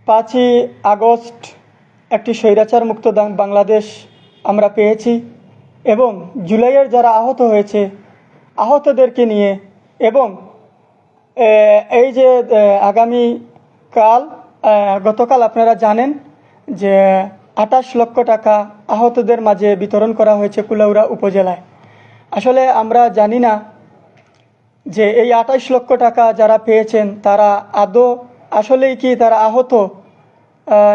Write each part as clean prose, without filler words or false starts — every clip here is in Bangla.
5ই আগস্ট একটি স্বৈরাচার মুক্ত বাংলাদেশ আমরা পেয়েছি এবং জুলাইয়ের যারা আহত হয়েছে আহতদেরকে নিয়ে এবং এই যে গতকাল আপনারা জানেন যে 28 লক্ষ টাকা আহতদের মাঝে বিতরণ করা হয়েছে কুলাউড়া উপজেলায়। আসলে আমরা জানি না যে এই 28 লক্ষ টাকা যারা পেয়েছেন তারা আদৌ আসলেই কি তারা আহত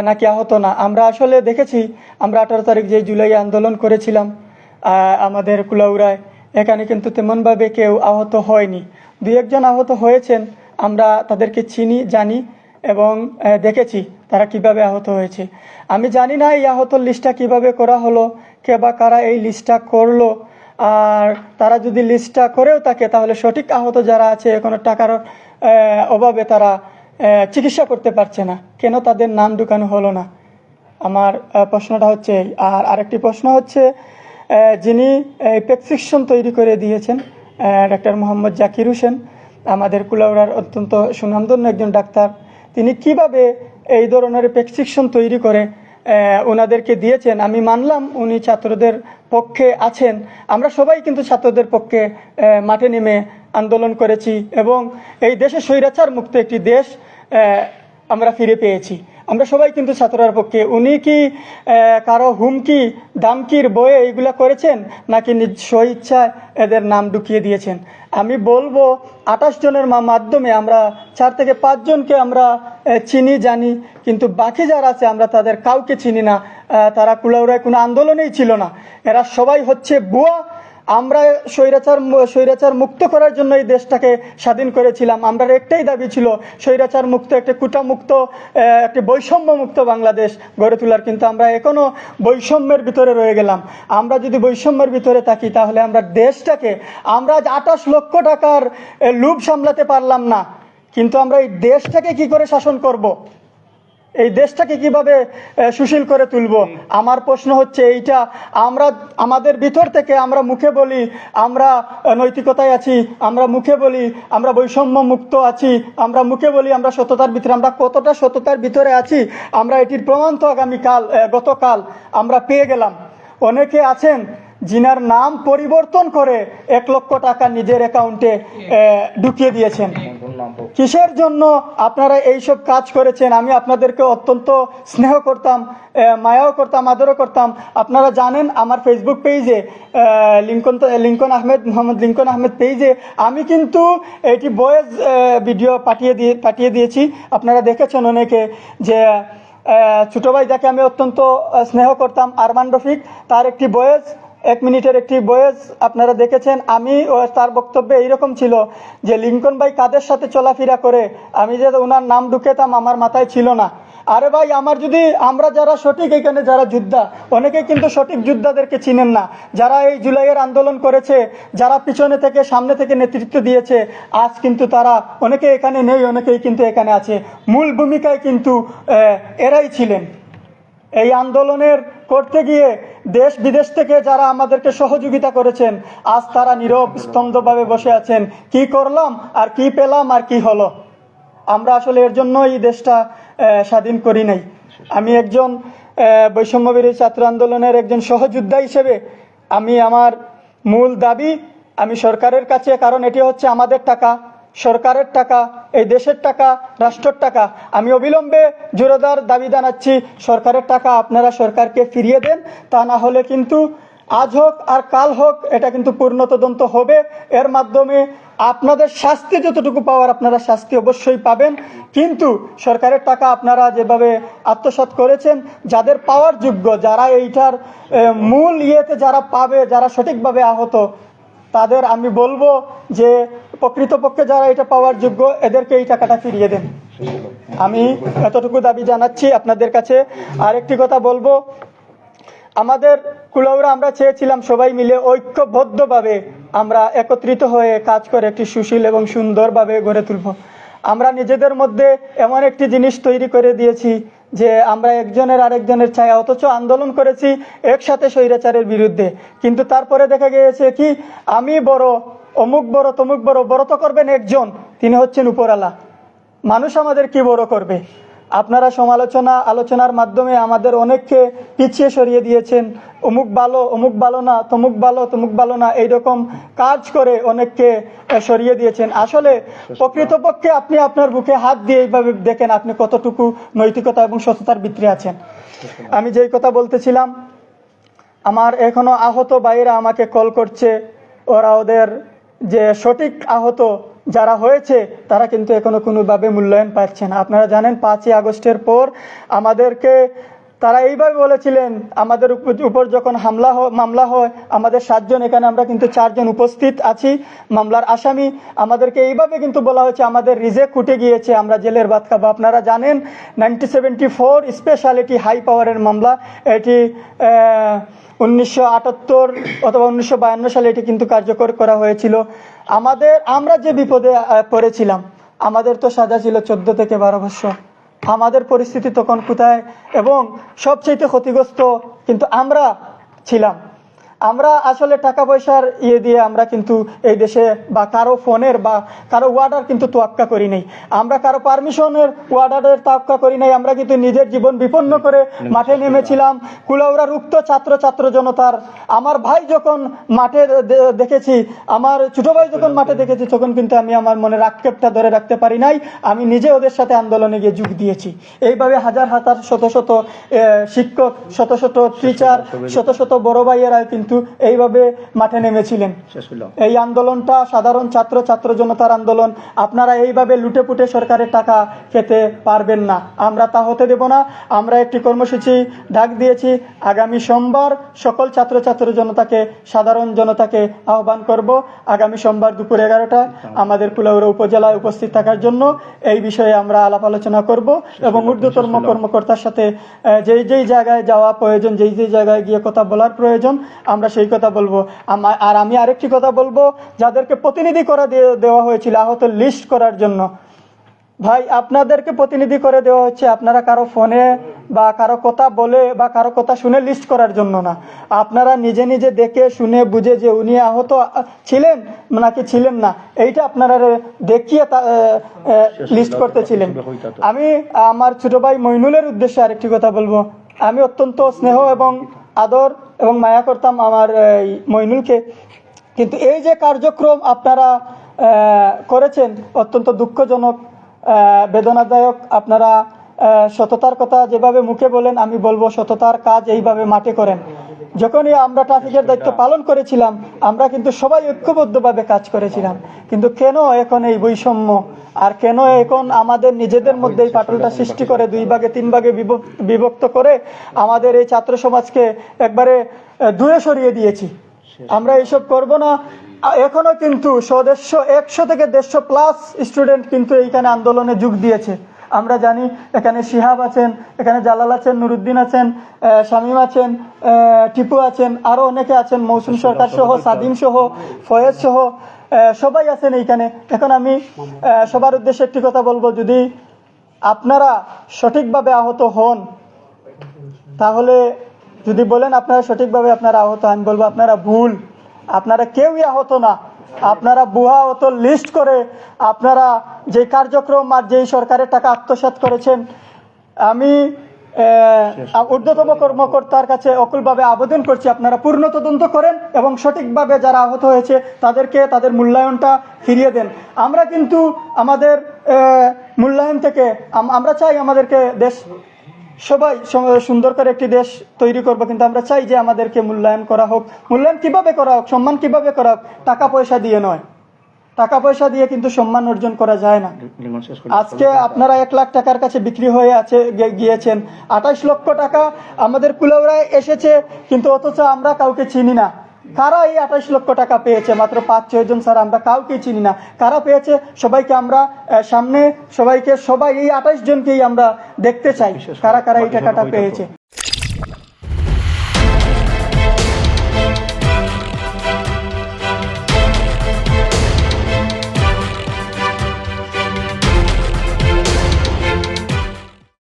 নাকি আহত না। আমরা আসলে দেখেছি, আমরা 18 তারিখ যে জুলাই আন্দোলন করেছিলাম আমাদের কুলাউড়ায়, এখানে কিন্তু তেমনভাবে কেউ আহত হয়নি। 2-1 জন আহত হয়েছেন, আমরা তাদেরকে চিনি, জানি এবং দেখেছি তারা কিভাবে আহত হয়েছে। আমি জানি না এই আহতর লিস্টটা কিভাবে করা হলো, কে বা কারা এই লিস্টটা করলো, আর তারা যদি লিস্টটা করেও থাকে তাহলে সঠিক আহত যারা আছে কোনো টাকার অভাবে তারা চিকিৎসা করতে পারছে না, কেন তাদের নাম ঢুকানো হলো না। আমার প্রশ্নটা হচ্ছে। আর আরেকটি প্রশ্ন হচ্ছে, যিনি প্রেসক্রিপশন তৈরি করে দিয়েছেন ডাক্তার মোহাম্মদ জাকির হোসেন, আমাদের কুলাউড়ার অত্যন্ত সুনামধন্য একজন ডাক্তার, তিনি কিভাবে এই ধরনের প্রেসক্রিপশন তৈরি করে ওনাদেরকে দিয়েছেন। আমি মানলাম উনি ছাত্রদের পক্ষে আছেন, আমরা সবাই কিন্তু ছাত্রদের পক্ষে মাঠে নেমে আন্দোলন করেছি এবং এই দেশে স্বৈরাচার মুক্ত একটি দেশ আমরা ফিরে পেয়েছি। আমরা সবাই কিন্তু ছাত্রর পক্ষে। উনি কি কারো হুমকি দামকির বয়ে এইগুলা করেছেন নাকি নিজ স্বইচ্ছায় এদের নাম ঢুকিয়ে দিয়েছেন? আমি বলবো 28 জনের মাধ্যমে আমরা 4 থেকে 5 জনকে আমরা চিনি, জানি, কিন্তু বাকি যারা আছে আমরা তাদের কাউকে চিনি না। তারা কুলাউড়ায় কোনো আন্দোলনেই ছিল না, এরা সবাই হচ্ছে বুয়া। আমরা স্বৈরাচার মুক্ত করার জন্য এই দেশটাকে স্বাধীন করেছিলাম। আমরা একটাই দাবি ছিল স্বৈরাচার মুক্ত, একটা কুটা মুক্ত, একটি বৈষম্য মুক্ত বাংলাদেশ গড়ে তোলার। কিন্তু আমরা এখনো বৈষম্যের ভিতরে রয়ে গেলাম। আমরা যদি বৈষম্যের ভিতরে থাকি তাহলে আমরা দেশটাকে, আমরা 28 লক্ষ টাকার লোভ সামলাতে পারলাম না, কিন্তু আমরা এই দেশটাকে কি করে শাসন করব, এই দেশটাকে কিভাবে সুশীল করে তুলব? আমার প্রশ্ন হচ্ছে এইটা। আমরা আমাদের ভিতর থেকে আমরা মুখে বলি আমরা নৈতিকতায় আছি, আমরা মুখে বলি আমরা বৈষম্য মুক্ত আছি, আমরা মুখে বলি আমরা সততার ভিতরে। আমরা কতটা সততার ভিতরে আছি আমরা এটির প্রমাণ তো গতকাল আমরা পেয়ে গেলাম। অনেকে আছেন যিনার নাম পরিবর্তন করে 1 লক্ষ টাকা নিজের অ্যাকাউন্টে ঢুকিয়ে দিয়েছেন। কিসের জন্য আপনারা এইসব কাজ করেছেন? আমি আপনাদেরকে অত্যন্ত স্নেহ করতাম, মায়াও করতাম, আদরও করতাম। আপনারা জানেন আমার ফেসবুক পেজে মোহাম্মদ লিঙ্কন আহমেদ পেজে আমি কিন্তু এটি ভয়েস ভিডিও পাঠিয়ে দিয়েছি। আপনারা দেখেছেন অনেকে যে ছোটো ভাই যাকে আমি অত্যন্ত স্নেহ করতাম, আরমান রফিক, তার একটি ভয়েস 1 মিনিটের একটি ভয়েস আপনারা দেখেছেন। তার বক্তব্যে এইরকম ছিল যে লিঙ্কন ভাই কাদের সাথে চলাফেরা করে, আমি যে ওনার নাম ঢুকেতাম আমার মাথায় ছিল না। আরে ভাই, আমরা যারা সঠিক, এখানে যারা যোদ্ধা, অনেকে কিন্তু সঠিক যোদ্ধাদেরকে চিনেন না। যারা এই জুলাইয়ের আন্দোলন করেছে, যারা পিছনে থেকে সামনে থেকে নেতৃত্ব দিয়েছে, আজ কিন্তু তারা অনেকে এখানে নেই, অনেকেই কিন্তু এখানে আছে। মূল ভূমিকায় কিন্তু এরাই ছিলেন। এই আন্দোলনের করতে গিয়ে দেশ বিদেশ থেকে যারা আমাদেরকে সহযোগিতা করেছেন, আজ তারা নীরব স্তব্ধভাবে বসে আছেন। কি করলাম আর কি পেলাম আর কি হলো? আমরা আসলে এর জন্য এই দেশটা স্বাধীন করি নাই। আমি একজন বৈষম্যবিরোধী ছাত্র আন্দোলনের একজন সহযোদ্ধা হিসেবে আমার মূল দাবি আমি সরকারের কাছে, কারণ এটি হচ্ছে আমাদের টাকা, সরকারের টাকা, এই দেশের টাকা, রাষ্ট্রের টাকা। আমি অবিলম্বে জোরদার দাবি জানাচ্ছি, সরকারের টাকা আপনারা সরকারকে ফিরিয়ে দেন। তা না হলে কিন্তু আজ হোক আর কাল হোক এটা কিন্তু পূর্ণ তদন্ত হবে। এর মাধ্যমে আপনাদের শাস্তি যতটুকু পাওয়ার আপনারা শাস্তি অবশ্যই পাবেন, কিন্তু সরকারের টাকা আপনারা যেভাবে আত্মসাৎ করেছেন, যাদের পাওয়ার যোগ্য, যারা এইটার মূল ইয়েতে যারা পাবে, যারা সঠিকভাবে আহত, তাদের আমি বলবো যে প্রকৃতপক্ষে যারা এটা পাওয়ার যোগ্য এদেরকে এই টাকাটা ফিরিয়ে দেন। আমি এতটুকু দাবি জানাচ্ছি আপনাদের কাছে। আরেকটি কথা বলবো, আমাদের কুলাউড়া আমরা চেয়েছিলাম সবাই মিলে ঐক্যবদ্ধভাবে আমরা একত্রিত হয়ে কাজ করে একটি সুশীল এবং সুন্দরভাবে গড়ে তুলব। আমরা নিজেদের মধ্যে এমন একটি জিনিস তৈরি করে দিয়েছি যে আমরা একজনের আরেকজনের ছায়া, অথচ আন্দোলন করেছি একসাথে স্বৈরাচারের বিরুদ্ধে। কিন্তু তারপরে দেখা গিয়েছে কি, আমি বড়, অমুক বড়, তমুক বড়, বড় তো করবেন একজন, তিনি হচ্ছেন উপরওয়ালা। মানুষ আমাদের কি বড় করবে? আপনারা আলোচনার মাধ্যমে আমাদের অনেককে পিছিয়ে সরিয়ে দিয়েছেন। অমুক ভালো না, তমুক ভালো না, এইরকম কাজ করে অনেককে সরিয়ে দিয়েছেন। আসলে প্রকৃতপক্ষে আপনি আপনার বুকে হাত দিয়ে এইভাবে দেখেন আপনি কতটুকু নৈতিকতা এবং সততার ভিতরে আছেন। আমি যেই কথা বলতেছিলাম, আমার এখনো আহত ভাইয়েরা আমাকে কল করছে, ওদের যে সঠিক আহত যারা হয়েছে তারা কিন্তু এখনো কোনোভাবে মূল্যায়ন পাচ্ছে না। আপনারা জানেন 5ই আগস্টের পর আমাদেরকে তারা এইভাবে বলেছিলেন, আমাদের উপর যখন মামলা হয়, আমাদের 7 জন, এখানে আমরা কিন্তু 4 জন উপস্থিত আছি মামলার আসামি, আমাদেরকে এইভাবে কিন্তু বলা হয়েছে আমাদের রিজেক্ট উঠে গিয়েছে, আমরা জেলের ভাত খাবো। আপনারা জানেন 1974 স্পেশালিটি হাই পাওয়ারের মামলা, এটি 1978 অথবা 1952 সালে এটি কিন্তু কার্যকর করা হয়েছিল। আমরা যে বিপদে পড়েছিলাম, আমাদের তো সাজা ছিল 14 থেকে 12 বছর। আমাদের পরিস্থিতি তখন কোথায়, এবং সবচেয়ে ক্ষতিগ্রস্ত কিন্তু আমরা ছিলাম। আমরা আসলে টাকা পয়সার দিয়ে আমরা কিন্তু এই দেশে বা কারো ফোনের বা কারো ওয়ার্ডার কিন্তু তোয়াক্কা করি নাই, আমরা কারো পারমিশনের ওয়ার্ডারের তোয়াক্কা করি নাই। আমরা কিন্তু নিজের জীবন বিপন্ন করে মাঠে নেমেছিলাম। কুলাউড়ার উক্ত ছাত্র জনতার আমার ভাই যখন মাঠে দেখেছি, আমার ছোট ভাই যখন মাঠে দেখেছি, তখন কিন্তু আমি আমার মনের আক্ষেপটা ধরে রাখতে পারি নাই। আমি নিজে ওদের সাথে আন্দোলনে গিয়ে যোগ দিয়েছি। এইভাবে হাজার শত শত শিক্ষক, শত শত টিচার, শত বড় ভাইয়েরা কিন্তু এইভাবে মাঠে নেমেছিলেন। এই আন্দোলনটা সাধারণ ছাত্র জনতার আন্দোলন। আপনারা এইভাবে লুটে পুটে সরকারের টাকা খেতে পারবেন না, আমরা তা হতে দেব না। আমরা একটি কর্মসূচি ডাক দিয়েছি আগামী সোমবার, সকল ছাত্র জনতাকে, সাধারণ জনতাকে আহ্বান করব আগামী সোমবার দুপুর 11টায় আমাদের কুলাউড়া উপজেলায় উপস্থিত থাকার জন্য। এই বিষয়ে আমরা আলাপ আলোচনা করব এবং ঊর্ধ্বতন কর্মকর্তার সাথে যেই জায়গায় যাওয়া প্রয়োজন, যেই জায়গায় গিয়ে কথা বলার প্রয়োজন, আমরা সেই কথা বলবো। আর আমি আরেকটি কথা বলবো, যাদেরকে প্রতিনিধি করে দেওয়া হয়েছিল আহত লিস্ট করার জন্য, ভাই আপনাদেরকে প্রতিনিধি করে দেওয়া হচ্ছে আপনারা কারো ফোনে বা কারো কথা বলে বা কারো কথা শুনে লিস্ট করার জন্য না। আপনারা নিজে দেখে শুনে বুঝে যে উনি আহত ছিলেন নাকি ছিলেন না, এইটা আপনারা দেখিয়ে লিস্ট করতেছিলেন। আমি আমার ছোট ভাই মইনুলের উদ্দেশ্যে আরেকটি কথা বলবো। আমি অত্যন্ত স্নেহ এবং আদর এবং মায়া করতাম আমার মইনুলকে, কিন্তু এই যে কার্যক্রম আপনারা করেছেন অত্যন্ত দুঃখজনক, বেদনাদায়ক। আপনারা সততার কথা যেভাবে মুখে বলেন, আমি বলবো সততার কাজ এইভাবে মাঠে করেন। যখনই আমরা ট্রাফিকের দায়িত্ব পালন করেছিলাম, আমরা কিন্তু সবাই ঐক্যবদ্ধভাবে কাজ করেছিলাম, কিন্তু কেন এখন এই বৈষম্য, আর কেন এখন আমাদের নিজেদের মধ্যে এই ফাটলটা সৃষ্টি করে 2 ভাগে 3 ভাগে বিভক্ত করে আমাদের এই ছাত্র সমাজকে একবারে দূরে সরিয়ে দিয়েছি। আমরা এইসব করব না। এখনো কিন্তু 100 থেকে 150+ স্টুডেন্ট কিন্তু এইখানে আন্দোলনে যোগ দিয়েছে। আমরা জানি এখানে শিহাব আছেন, এখানে জালাল আছেন, নুরুদ্দিন আছেন, শামীম আছেন, টিপু আছেন, আরো অনেকে আছেন, মৌসুম সরকার সহ, সাদিম সহ, ফয়েজ সহ, সবাই আছেন এইখানে। এখন আমি সবার উদ্দেশ্যে একটি কথা বলবো, যদি আপনারা সঠিকভাবে আহত হন, তাহলে যদি বলেন আপনারা সঠিকভাবে আপনারা আহত, আমি বলবো আপনারা ভুল। আপনারা কেউই আহত না, আপনারা ভুয়া আহত লিস্ট করে আপনারা যে কার্যক্রম আর যেই সরকারের টাকা আত্মসাৎ করেছেন। আমি ঊর্ধ্বতম কর্মকর্তার কাছে অকুলভাবে আবেদন করছি, আপনারা পূর্ণ তদন্ত করেন এবং সঠিকভাবে যারা আহত হয়েছে তাদেরকে তাদের মূল্যায়নটা ফিরিয়ে দেন। আমরা কিন্তু আমাদের মূল্যায়ন থেকে আমরা চাই আমাদেরকে দেশ সবাই সুন্দর করে একটি দেশ তৈরি করবো, কিন্তু আমরা চাই যে আমাদেরকে মূল্যায়ন করা হোক। মূল্যায়ন কিভাবে করা হোক, সম্মান কিভাবে করা হোক, টাকা পয়সা দিয়ে নয়। টাকা পয়সা দিয়ে কিন্তু সম্মান অর্জন করা যায় না। আজকে আপনারা 1 লাখ টাকার কাছে বিক্রি হয়ে গিয়েছেন। 28 লক্ষ টাকা আমাদের কুলাউড়ায় এসেছে, কিন্তু অথচ আমরা কাউকে চিনি না। কারা এই 28 লক্ষ টাকা পেয়েছে? মাত্র 5-6 জন স্যার, আমরা কাউকে চিনি না। কারা পেয়েছে? সবাইকে আমরা সামনে সবাই এই 28 জনকেই আমরা দেখতে চাই কারা এই টাকাটা পেয়েছে।